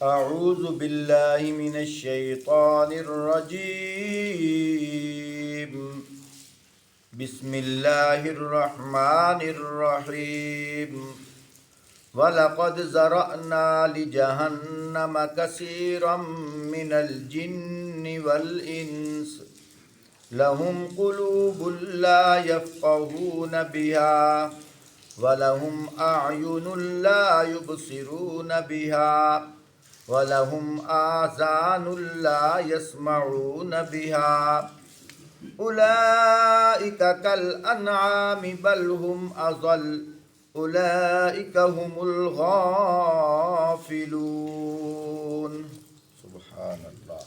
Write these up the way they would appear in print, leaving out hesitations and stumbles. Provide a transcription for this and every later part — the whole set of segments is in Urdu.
اعوذ باللہ من الشیطان الرجیم بسم اللہ الرحمن الرحیم وَلَقَدْ ذَرَأْنَا لِجَهَنَّمَ كَثِيرًا مِنَ الْجِنِّ وَالْإِنسِ لَهُمْ قُلُوبٌ لَا يَفْقَهُونَ بِهَا وَلَهُمْ أَعْيُنٌ لَا يُبْصِرُونَ بِهَا وَلَهُمْ آذَانٌ لَا يَسْمَعُونَ بِهَا أُولَئِكَ كَالْأَنْعَامِ بَلْ هُمْ أَضَلُّ أُولَئِكَ هُمُ الْغَافِلُونَ۔ سبحان اللہ۔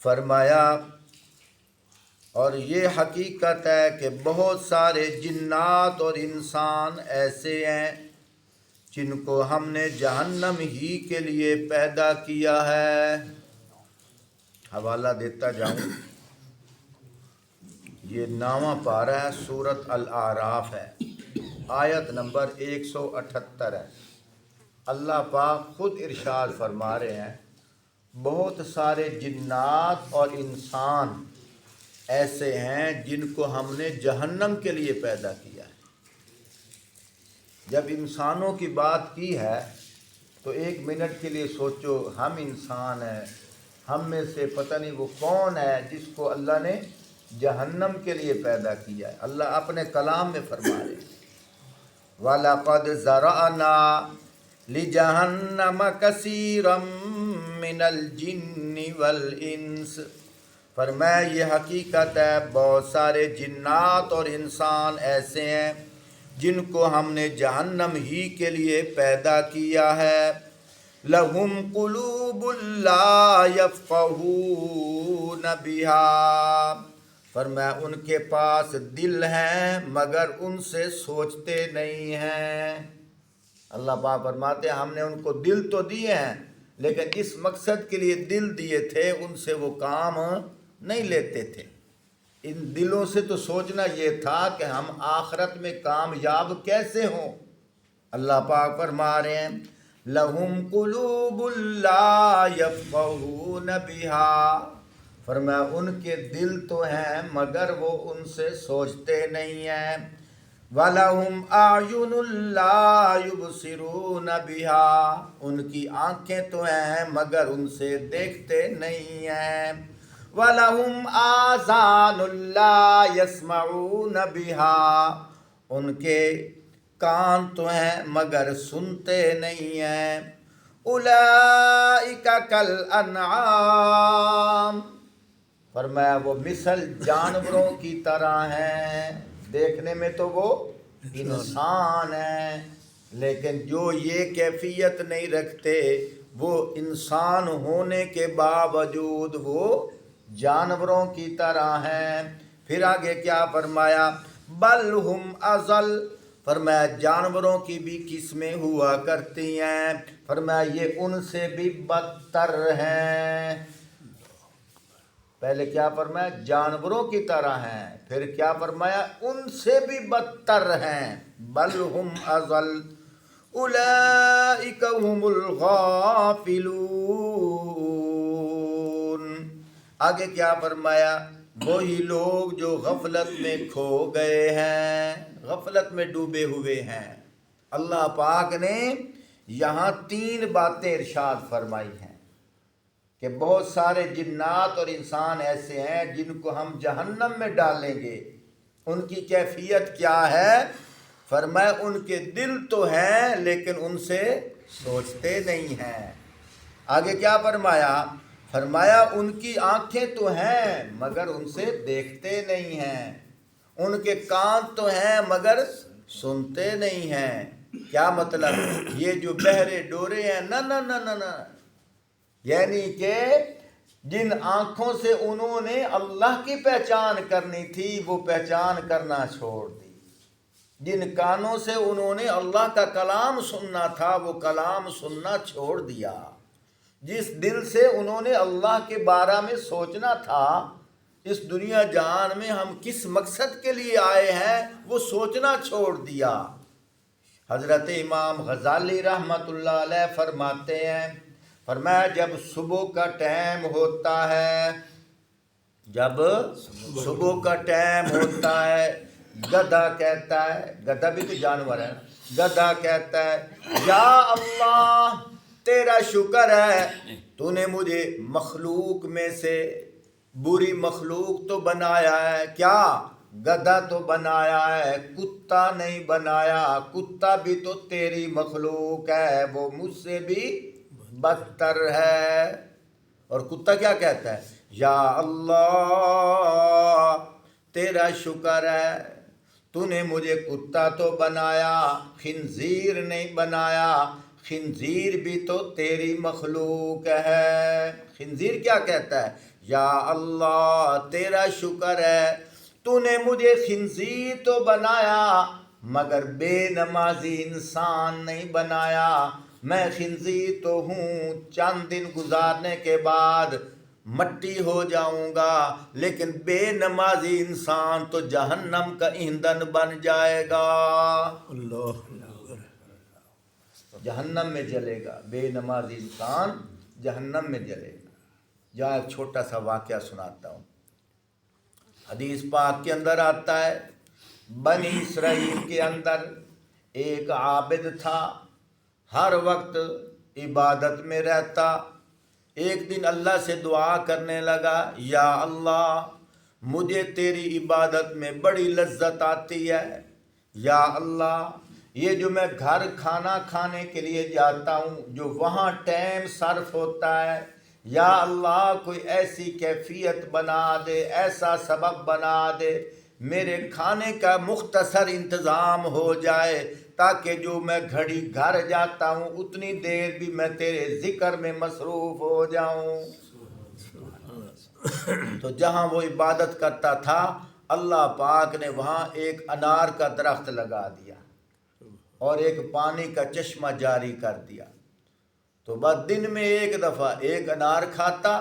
فرمایا اور یہ حقیقت ہے کہ بہت سارے جنات اور انسان ایسے ہیں جن کو ہم نے جہنم ہی کے لیے پیدا کیا ہے۔ حوالہ دیتا جاؤں، یہ 9واں پارہ ہے، سورۃ الاعراف ہے، آیت نمبر 178 ہے۔ اللہ پاک خود ارشاد فرما رہے ہیں بہت سارے جنات اور انسان ایسے ہیں جن کو ہم نے جہنم کے لیے پیدا کیا ہے۔ جب انسانوں کی بات کی ہے تو 1 منٹ کے لیے سوچو، ہم انسان ہیں، ہم میں سے پتہ نہیں وہ کون ہے جس کو اللہ نے جہنم کے لیے پیدا کیا ہے۔ اللہ اپنے کلام میں فرما رہے ہیں وَلَقَدْ ذَرَأْنَا لِجَهَنَّمَ كَثِيرًا مِنَ الْجِنِّ وَالْإِنسِ۔ فرمایا یہ حقیقت ہے بہت سارے جنات اور انسان ایسے ہیں جن کو ہم نے جہنم ہی کے لیے پیدا کیا ہے۔ لَهُمْ قُلُوبٌ لَا يَفْقَهُونَ بِهَا۔ فرمایا ان کے پاس دل ہیں مگر ان سے سوچتے نہیں ہیں۔ اللہ پاک فرماتے ہیں ہم نے ان کو دل تو دیے ہیں لیکن اس مقصد کے لیے دل دیے تھے، ان سے وہ کام نہیں لیتے تھے۔ ان دلوں سے تو سوچنا یہ تھا کہ ہم آخرت میں کامیاب کیسے ہوں۔ اللہ پاک فرما رہے ہیں لَهُمْ قُلُوبٌ لَا يَفْقَهُونَ بِهَا۔ فرمایا ان کے دل تو ہیں مگر وہ ان سے سوچتے نہیں ہیں۔ وَلَهُمْ أَعْيُنٌ لَا يُبْصِرُونَ بِهَا۔ ان کی آنکھیں تو ہیں مگر ان سے دیکھتے نہیں ہیں۔ وَلَهُمْ آذَانٌ لَا يَسْمَعُونَ بِهَا۔ ان کے کان تو ہیں مگر سنتے نہیں ہیں۔ أُولَئِكَ كَالْأَنْعَامِ۔ فرمایا وہ مثل جانوروں کی طرح ہیں، دیکھنے میں تو وہ انسان ہیں لیکن جو یہ کیفیت نہیں رکھتے، وہ انسان ہونے کے باوجود وہ جانوروں کی طرح ہیں۔ پھر آگے کیا فرمایا بل ہم اضل۔ فرمایا جانوروں کی بھی قسمیں ہوا کرتی ہیں، فرمایا یہ ان سے بھی بدتر ہیں۔ پہلے کیا فرمایا جانوروں کی طرح ہیں، پھر کیا فرمایا ان سے بھی بدتر ہیں۔ بل ہم اضل اولئک هم الغافلون۔ آگے کیا فرمایا وہی لوگ جو غفلت میں کھو گئے ہیں، غفلت میں ڈوبے ہوئے ہیں۔ اللہ پاک نے یہاں 3 باتیں ارشاد فرمائی ہیں کہ بہت سارے جنات اور انسان ایسے ہیں جن کو ہم جہنم میں ڈالیں گے۔ ان کی کیفیت کیا ہے؟ فرمایا ان کے دل تو ہیں لیکن ان سے سوچتے نہیں ہیں۔ آگے کیا فرمایا؟ فرمایا ان کی آنکھیں تو ہیں مگر ان سے دیکھتے نہیں ہیں۔ ان کے کان تو ہیں مگر سنتے نہیں ہیں۔ کیا مطلب؟ یہ جو بہرے ڈورے ہیں نہ نہ نہ نہ نہ، یعنی کہ جن آنکھوں سے انہوں نے اللہ کی پہچان کرنی تھی وہ پہچان کرنا چھوڑ دی، جن کانوں سے انہوں نے اللہ کا کلام سننا تھا وہ کلام سننا چھوڑ دیا، جس دل سے انہوں نے اللہ کے بارے میں سوچنا تھا اس دنیا جہان میں ہم کس مقصد کے لیے آئے ہیں وہ سوچنا چھوڑ دیا۔ حضرت امام غزالی رحمۃ اللہ علیہ فرماتے ہیں فرمایا جب صبح کا ٹائم ہوتا ہے، جب صبح کا ٹائم ہوتا ہے، گدھا کہتا ہے، گدھا بھی تو جانور ہے، گدھا کہتا ہے یا اللہ تیرا شکر ہے تو نے مجھے مخلوق میں سے بری مخلوق تو بنایا ہے، کیا گدھا تو بنایا ہے، کتا نہیں بنایا، کتا بھی تو تیری مخلوق ہے، وہ مجھ سے بھی بدتر ہے۔ اور کتا کیا کہتا ہے؟ یا اللہ تیرا شکر ہے تو نے مجھے کتا تو بنایا، خنزیر نہیں بنایا، خنزیر بھی تو تیری مخلوق ہے۔ خنزیر کیا کہتا ہے؟ یا اللہ تیرا شکر ہے تو نے مجھے خنزیر تو بنایا مگر بے نمازی انسان نہیں بنایا، میں خنزیر تو ہوں، چند دن گزارنے کے بعد مٹی ہو جاؤں گا، لیکن بے نمازی انسان تو جہنم کا ایندھن بن جائے گا، اللہ جہنم میں جلے گا، بے نمازی انسان جہنم میں جلے گا۔ جہاں ایک چھوٹا سا واقعہ سناتا ہوں، حدیث پاک کے اندر آتا ہے بنی اسرائیل کے اندر ایک عابد تھا، ہر وقت عبادت میں رہتا۔ ایک دن اللہ سے دعا کرنے لگا یا اللہ مجھے تیری عبادت میں بڑی لذت آتی ہے، یا اللہ یہ جو میں گھر کھانا کھانے کے لیے جاتا ہوں، جو وہاں ٹائم صرف ہوتا ہے، یا اللہ کوئی ایسی کیفیت بنا دے، ایسا سبب بنا دے میرے کھانے کا مختصر انتظام ہو جائے، تاکہ جو میں گھڑی گھر جاتا ہوں اتنی دیر بھی میں تیرے ذکر میں مصروف ہو جاؤں۔ تو جہاں وہ عبادت کرتا تھا اللہ پاک نے وہاں ایک انار کا درخت لگا دیا اور ایک پانی کا چشمہ جاری کر دیا، تو بس دن میں ایک دفعہ ایک انار کھاتا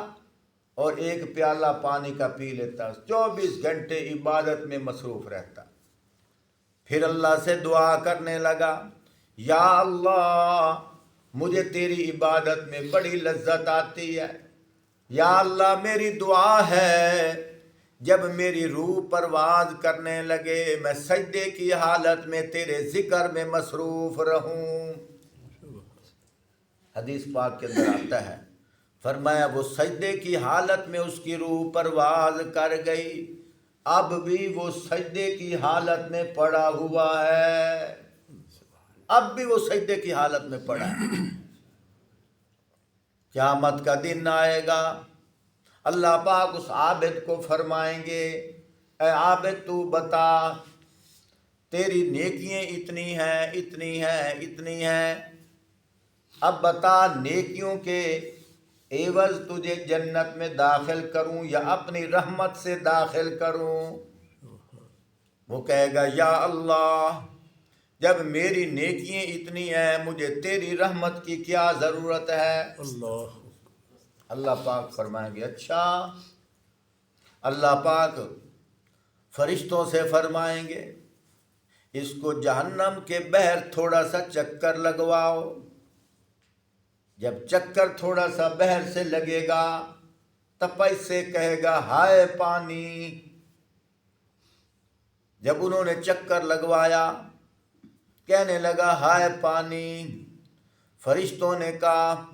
اور ایک پیالہ پانی کا پی لیتا، 24 گھنٹے عبادت میں مصروف رہتا۔ پھر اللہ سے دعا کرنے لگا یا اللہ مجھے تیری عبادت میں بڑی لذت آتی ہے، یا اللہ میری دعا ہے جب میری روح پرواز کرنے لگے میں سجدے کی حالت میں تیرے ذکر میں مصروف رہوں۔ حدیث پاک کے اندر آتا ہے فرمایا وہ سجدے کی حالت میں اس کی روح پرواز کر گئی، اب بھی وہ سجدے کی حالت میں پڑا ہوا ہے، اب بھی وہ سجدے کی حالت میں پڑا ہے۔ قیامت کا دن آئے گا، اللہ پاک اس عابد کو فرمائیں گے اے عابد تو بتا تیری نیکیاں اتنی ہیں اتنی ہیں اتنی ہیں، اب بتا نیکیوں کے عوض تجھے جنت میں داخل کروں یا اپنی رحمت سے داخل کروں؟ وہ کہے گا یا اللہ جب میری نیکیاں اتنی ہیں مجھے تیری رحمت کی کیا ضرورت ہے؟ اللہ پاک فرمائیں گے اچھا، اللہ پاک فرشتوں سے فرمائیں گے اس کو جہنم کے بحر تھوڑا سا چکر لگواؤ، جب چکر تھوڑا سا بحر سے لگے گا تپس سے کہے گا ہائے پانی، جب انہوں نے چکر لگوایا کہنے لگا ہائے پانی، فرشتوں نے کہا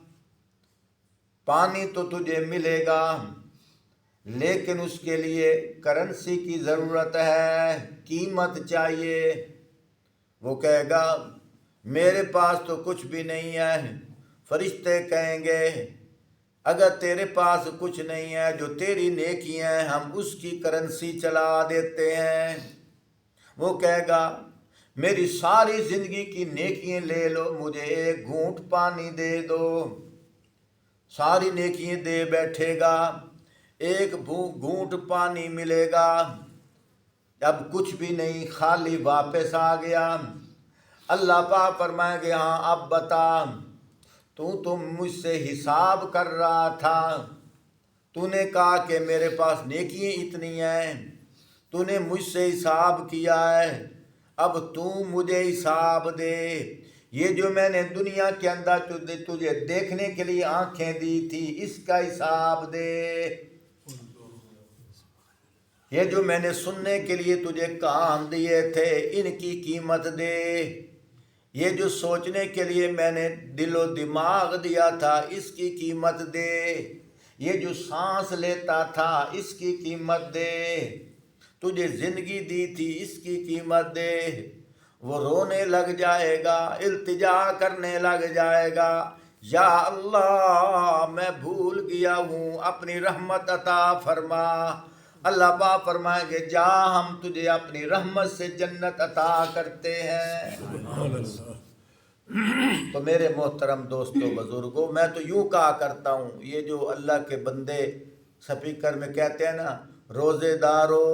پانی تو تجھے ملے گا لیکن اس کے لیے کرنسی کی ضرورت ہے، قیمت چاہیے۔ وہ کہے گا میرے پاس تو کچھ بھی نہیں ہے۔ فرشتے کہیں گے اگر تیرے پاس کچھ نہیں ہے جو تیری نیکی ہیں ہم اس کی کرنسی چلا دیتے ہیں۔ وہ کہے گا میری ساری زندگی کی نیکیاں لے لو مجھے ایک گھونٹ پانی دے دو، ساری نیکیاں دے بیٹھے گا، ایک گھونٹ پانی ملے گا، اب کچھ بھی نہیں خالی واپس آ گیا۔ اللہ پاک فرمائیں گے ہاں اب بتا تو مجھ سے حساب کر رہا تھا، تو نے کہا کہ میرے پاس نیکیاں اتنی ہیں، تو نے مجھ سے حساب کیا ہے، اب تو مجھے حساب دے یہ جو میں نے دنیا کے اندر تجھے دیکھنے کے لیے آنکھیں دی تھی اس کا حساب دے، یہ جو میں نے سننے کے لیے تجھے کان دیے تھے ان کی قیمت دے، یہ جو سوچنے کے لیے میں نے دل و دماغ دیا تھا اس کی قیمت دے، یہ جو سانس لیتا تھا اس کی قیمت دے، تجھے زندگی دی تھی اس کی قیمت دے۔ وہ رونے لگ جائے گا، التجا کرنے لگ جائے گا، یا اللہ میں بھول گیا ہوں، اپنی رحمت عطا فرما۔ اللہ پاک فرمائیں گے جا ہم تجھے اپنی رحمت سے جنت عطا کرتے ہیں۔ تو میرے محترم دوستو بزرگوں، میں تو یوں کہا کرتا ہوں، یہ جو اللہ کے بندے سپیکر میں کہتے ہیں نا، روزے دارو،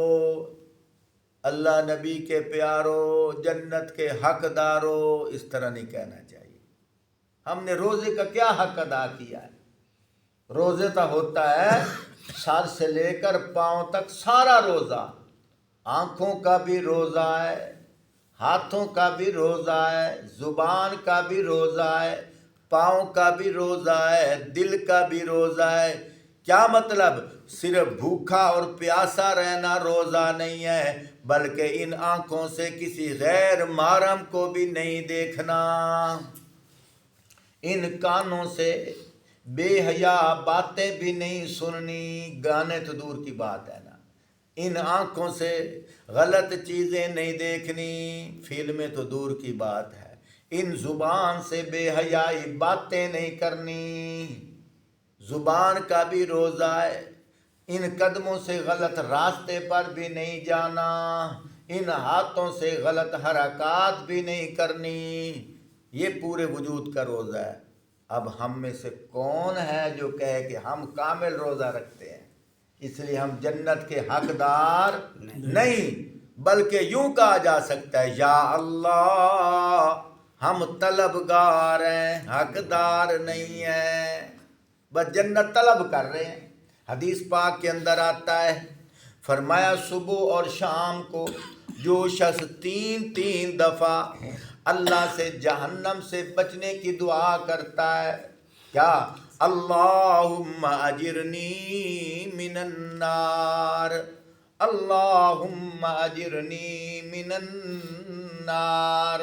اللہ نبی کے پیارو، جنت کے حق دارو، اس طرح نہیں کہنا چاہیے۔ ہم نے روزے کا کیا حق ادا کیا ہے؟ روزے تو ہوتا ہے سر سے لے کر پاؤں تک سارا روزہ، آنکھوں کا بھی روزہ ہے، ہاتھوں کا بھی روزہ ہے، زبان کا بھی روزہ ہے، پاؤں کا بھی روزہ ہے، دل کا بھی روزہ ہے۔ کیا مطلب؟ صرف بھوکا اور پیاسا رہنا روزہ نہیں ہے، بلکہ ان آنکھوں سے کسی غیر محرم کو بھی نہیں دیکھنا، ان کانوں سے بے حیا باتیں بھی نہیں سننی، گانے تو دور کی بات ہے نا، ان آنکھوں سے غلط چیزیں نہیں دیکھنی، فلمیں تو دور کی بات ہے، ان زبان سے بے حیائی باتیں نہیں کرنی، زبان کا بھی روزہ ہے، ان قدموں سے غلط راستے پر بھی نہیں جانا، ان ہاتھوں سے غلط حرکات بھی نہیں کرنی، یہ پورے وجود کا روزہ ہے۔ اب ہم میں سے کون ہے جو کہے کہ ہم کامل روزہ رکھتے ہیں، اس لیے ہم جنت کے حقدار نہیں، بلکہ یوں کہا جا سکتا ہے یا اللہ ہم طلبگار ہیں، حقدار نہیں ہیں، بس جنت طلب کر رہے ہیں۔ حدیث پاک کے اندر آتا ہے، فرمایا صبح اور شام کو جو شخص 3 دفعہ اللہ سے جہنم سے بچنے کی دعا کرتا ہے، کیا؟ اللہم اجرنی من النار، اللہم اجرنی من النار،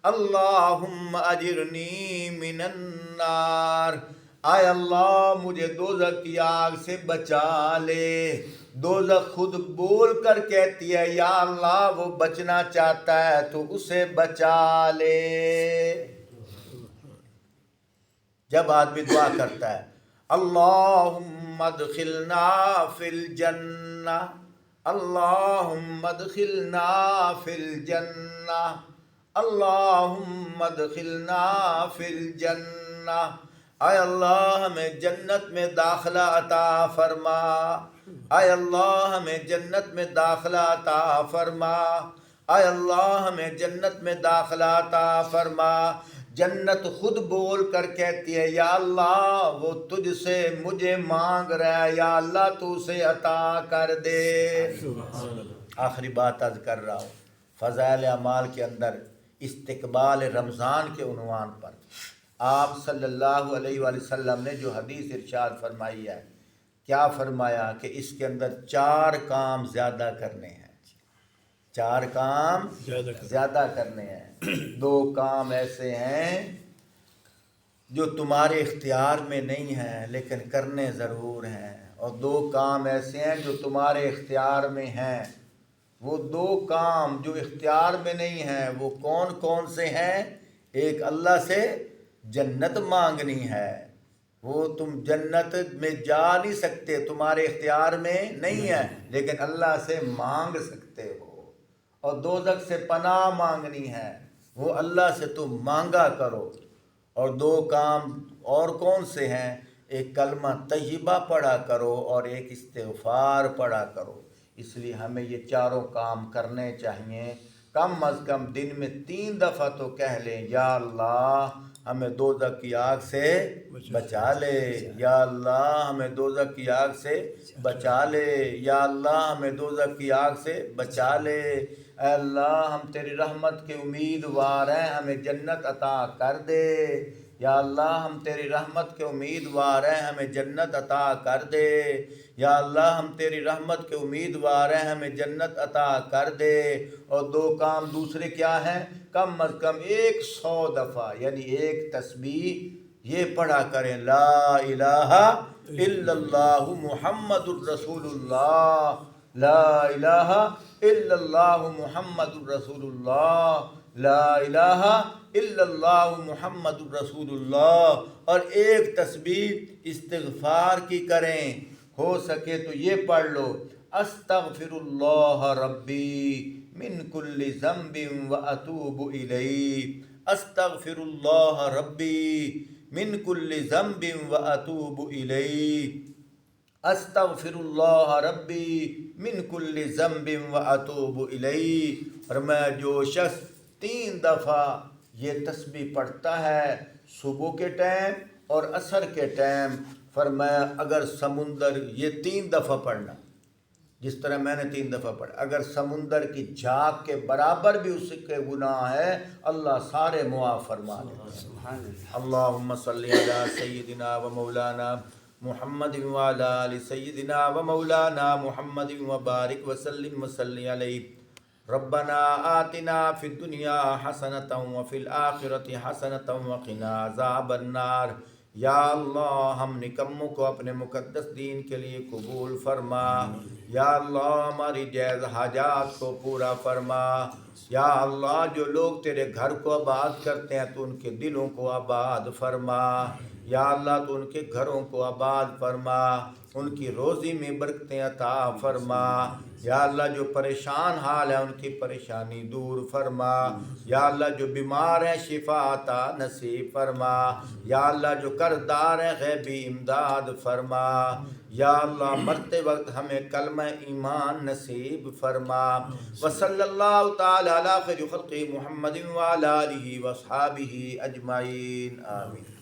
اللہم اجرنی من النار، آئے اللہ مجھے دوزخ کی آگ سے بچا لے۔ دوزخ خود بول کر کہتی ہے یا اللہ وہ بچنا چاہتا ہے تو اسے بچا لے۔ جب آدمی دعا کرتا ہے اللہم ادخلنا فی الجنہ، اللہم ادخلنا فی الجنہ، اللہم ادخلنا فی الجنہ، اے اللہ ہمیں جنت میں داخلہ عطا فرما، اے اللہ ہمیں جنت میں داخلہ عطا فرما، اے اللہ ہمیں جنت میں داخلہ عطا فرما۔ جنت خود بول کر کہتی ہے یا اللہ وہ تجھ سے مجھے مانگ رہا ہے، یا اللہ تو اسے عطا کر دے۔ آخری بات عرض کر رہا ہوں، فضائل اعمال کے اندر استقبال رمضان کے عنوان پر آپ صلی اللہ علیہ وآلہ وسلم نے جو حدیث ارشاد فرمائی ہے، کیا فرمایا کہ اس کے اندر 4 کام زیادہ کرنے ہیں، 4 کام زیادہ کرنے ہیں۔ 2 کام ایسے ہیں جو تمہارے اختیار میں نہیں ہیں لیکن کرنے ضرور ہیں، اور 2 کام ایسے ہیں جو تمہارے اختیار میں ہیں۔ وہ 2 کام جو اختیار میں نہیں ہیں وہ کون کون سے ہیں؟ ایک اللہ سے جنت مانگنی ہے، وہ تم جنت میں جا نہیں سکتے، تمہارے اختیار میں نہیں ہے، لیکن اللہ سے مانگ سکتے ہو۔ اور دوزخ سے پناہ مانگنی ہے، وہ اللہ سے تم مانگا کرو۔ اور 2 کام اور کون سے ہیں؟ ایک کلمہ طیبہ پڑھا کرو اور ایک استغفار پڑھا کرو۔ اس لیے ہمیں یہ 4 کام کرنے چاہیے، کم از کم دن میں 3 دفعہ تو کہہ لیں یا اللہ ہمیں دوزخ کی آگ سے بچا لے، یا اللہ ہمیں دوزخ کی آگ سے بچا لے، یا اللہ ہمیں دوزخ کی آگ سے بچا لے۔ اے اللہ ہم تیری رحمت کے امیدوار ہیں، ہمیں جنت عطا کر دے۔ یا اللہ ہم تیری رحمت کے امیدوار ہیں، ہمیں جنت عطا کر دے۔ یا اللہ ہم تیری رحمت کے امیدوار ہیں، ہمیں جنت عطا کر دے۔ اور دو کام دوسرے کیا ہیں؟ کم از کم 100 دفعہ یعنی ایک تسبیح یہ پڑھا کریں، لا الہ الا اللہ محمد الرسول اللہ، لا الہ الا اللہ محمد الرسول اللہ، لا الہ الا اللہ محمد الرسول اللہ۔ اور ایک تسبیح استغفار کی کریں، ہو سکے تو یہ پڑھ لو، استغفر اللہ ربی من کل ذنب واتوب الیہ، استغفر اللہ ربی من کل ذنب واتوب الیہ، استغفر اللہ ربی من کل ذنب واتوب الیہ۔ اور میں جو شخص 3 دفعہ یہ تسبیح پڑھتا ہے صبح کے ٹائم اور عصر کے ٹائم، فرمایا اگر سمندر، یہ 3 دفعہ پڑھنا جس طرح میں نے 3 دفعہ پڑھا، اگر سمندر کی جھاگ کے برابر بھی اس کے گناہ ہے اللہ سارے معاف فرما دے۔ اللہم صلی علی سیدنا و مولانا محمد وعلی آل سیدنا و مولانا محمد وبارک وسلم وصلی علیہ۔ ربنا آتنا فی الدنیا حسنۃ وفی الآخرۃ حسنۃ وقنا عذاب النار۔ یا اللہ ہم نکموں کو اپنے مقدس دین کے لیے قبول فرما۔ یا اللہ ہماری جائز حاجات کو پورا فرما۔ یا اللہ جو لوگ تیرے گھر کو آباد کرتے ہیں تو ان کے دلوں کو آباد فرما۔ یا اللہ تو ان کے گھروں کو آباد فرما، ان کی روزی میں برکتیں عطا فرما۔ یا اللہ جو پریشان حال ہے ان کی پریشانی دور فرما۔ یا اللہ جو بیمار ہیں شفا عطا نصیب فرما۔ یا اللہ جو قرضدار ہیں غیبی امداد فرما۔ یا اللہ مرتے وقت ہمیں کلمہ ایمان نصیب فرما۔ وصلی اللہ تعالی علی خیر خلق محمد وعلی آلہ واصحابہ اجمعین، آمین۔